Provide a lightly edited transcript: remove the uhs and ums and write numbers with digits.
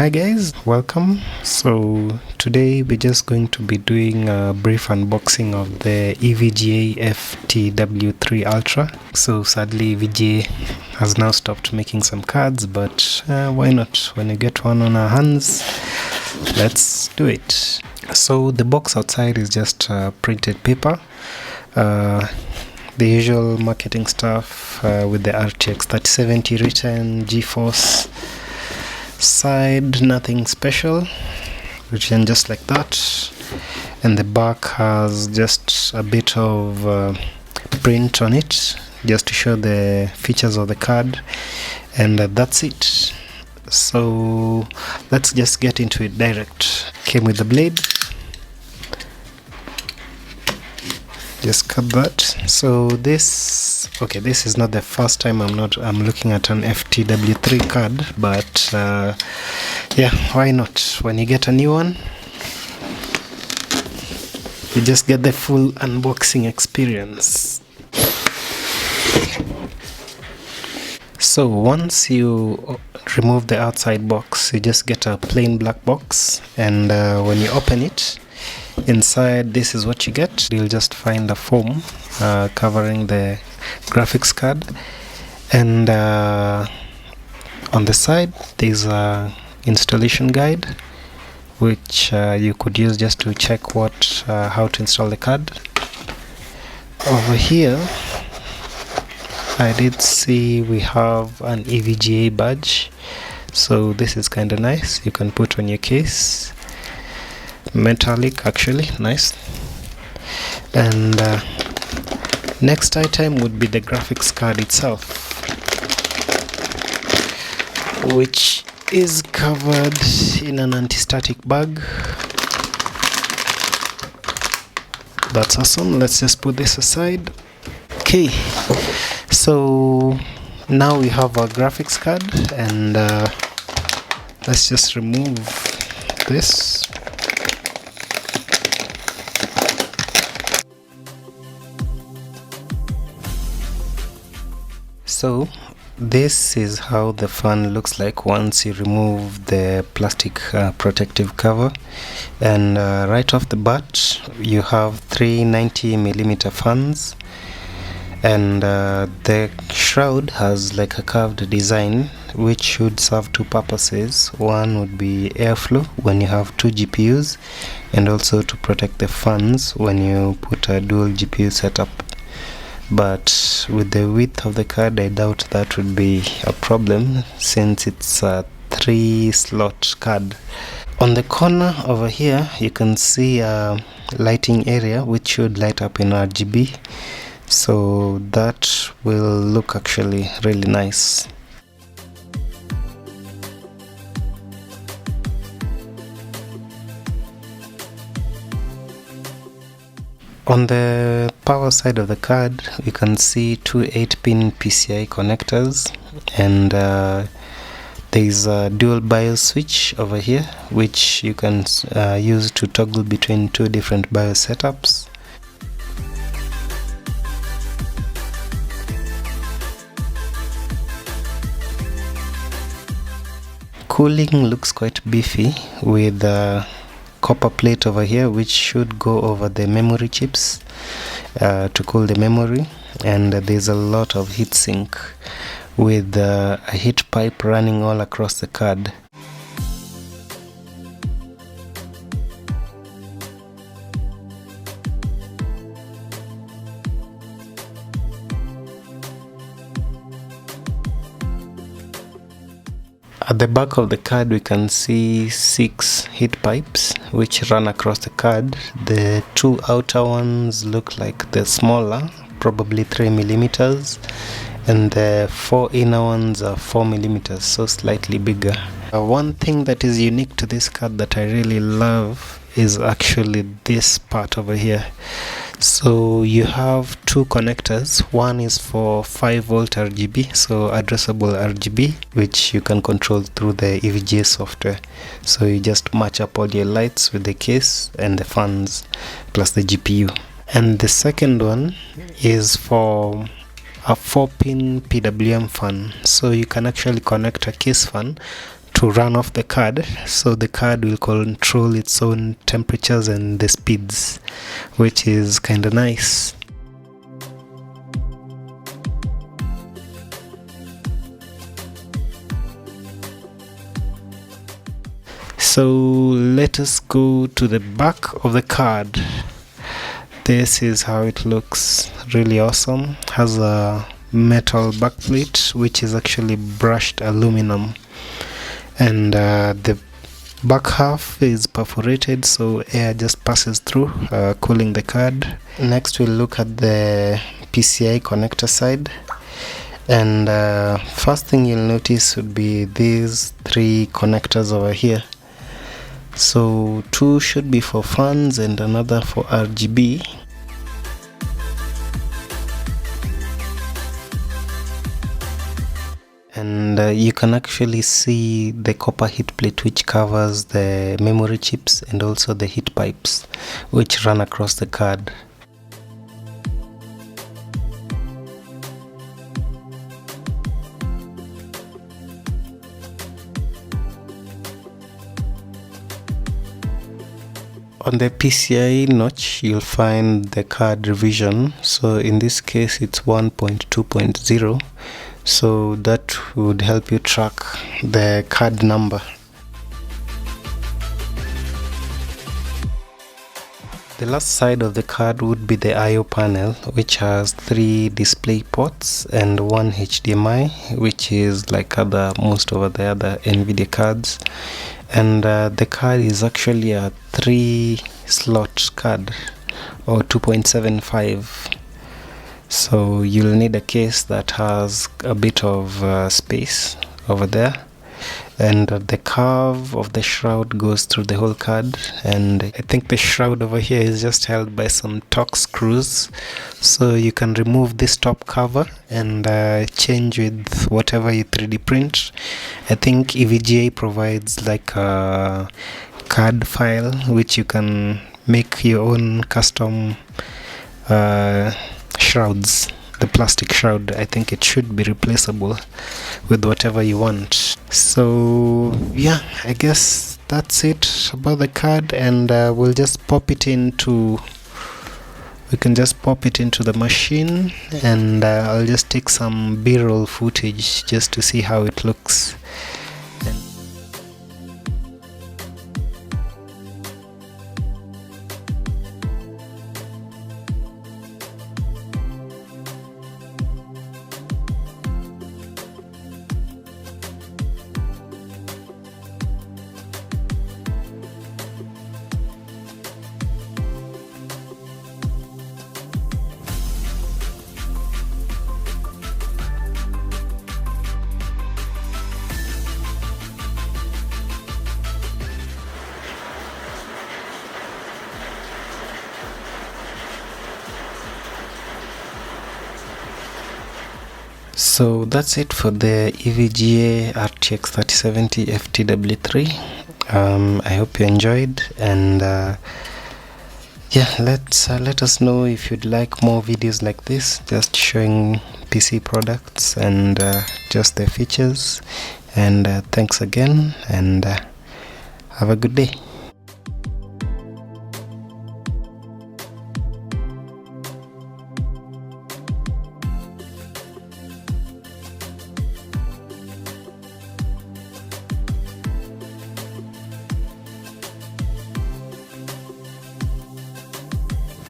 Hi guys, welcome. So today we're just going to be doing a brief unboxing of the EVGA FTW3 Ultra. So sadly EVGA has now stopped making some cards, but why not? When you get one on our hands, let's do it. So the box outside is just printed paper. The usual marketing stuff with the RTX3070 written, GeForce. Side, nothing special, written just like that, and the back has just a bit of print on it just to show the features of the card, and that's it. So let's just get into it direct. Came with the blade, just cut that. So this is not the first time I'm looking at an FTW3 card, but yeah, why not? When you get a new one, you just get the full unboxing experience. So once you remove the outside box, you just get a plain black box, and when you open it, inside this is what you get. You'll just find a foam covering the graphics card, and on the side there's a installation guide which you could use just to check how to install the card. Over here I did see we have an EVGA badge, so this is kind of nice. You can put on your case. Metallic, actually nice. And next item would be the graphics card itself, which is covered in an anti-static bag. That's awesome. Let's just put this aside. Okay, so now we have our graphics card, and let's just remove this. So this is how the fan looks like once you remove the plastic protective cover, and right off the bat you have three 90mm fans, and the shroud has like a curved design which should serve two purposes. One would be airflow when you have two GPUs, and also to protect the fans when you put a dual GPU setup. But with the width of the card, I doubt that would be a problem since it's a 3-slot card. On the corner over here you can see a lighting area which should light up in RGB, so that will look actually really nice. On the power side of the card, you can see two 8-pin PCI connectors, and there is a dual BIOS switch over here which you can use to toggle between two different BIOS setups. Cooling looks quite beefy with copper plate over here which should go over the memory chips to cool the memory, and there's a lot of heatsink with a heat pipe running all across the card. At the back of the card we can see 6 heat pipes which run across the card. The two outer ones look like they're smaller, probably 3mm, and the 4 inner ones are 4mm, so slightly bigger. One thing that is unique to this card that I really love is actually this part over here. So you have two connectors. One is for 5V RGB, so addressable RGB, which you can control through the EVGA software. So you just match up all your lights with the case and the fans plus the GPU. And the second one is for a 4-pin PWM fan, so you can actually connect a case fan to to run off the card, so the card will control its own temperatures and the speeds, which is kind of nice. So let us go to the back of the card. This is how it looks. Really awesome. Has a metal backplate which is actually brushed aluminum, and the back half is perforated, so air just passes through, cooling the card. Next we'll look at the PCI connector side, and first thing you'll notice would be these three connectors over here. So two should be for fans and another for RGB. And you can actually see the copper heat plate which covers the memory chips, and also the heat pipes which run across the card. On the PCI notch, you'll find the card revision. So in this case, it's 1.2.0. So that would help you track the card number. The last side of the card would be the I/O panel, which has 3 display ports and 1 HDMI, which is like most of the other NVIDIA cards. And the card is actually a 3-slot card, or 2.75. So you'll need a case that has a bit of space over there, and the curve of the shroud goes through the whole card. And I think the shroud over here is just held by some Torx screws, so you can remove this top cover and change with whatever you 3D print. I think EVGA provides like a card file which you can make your own custom shrouds. The plastic shroud, I think it should be replaceable with whatever you want. So yeah, I guess that's it about the card, and we'll just pop it into the machine, and I'll just take some B-roll footage just to see how it looks. So that's it for the EVGA RTX3070 FTW3. I hope you enjoyed, and yeah, let us know if you'd like more videos like this, just showing PC products and just their features. And thanks again, and have a good day.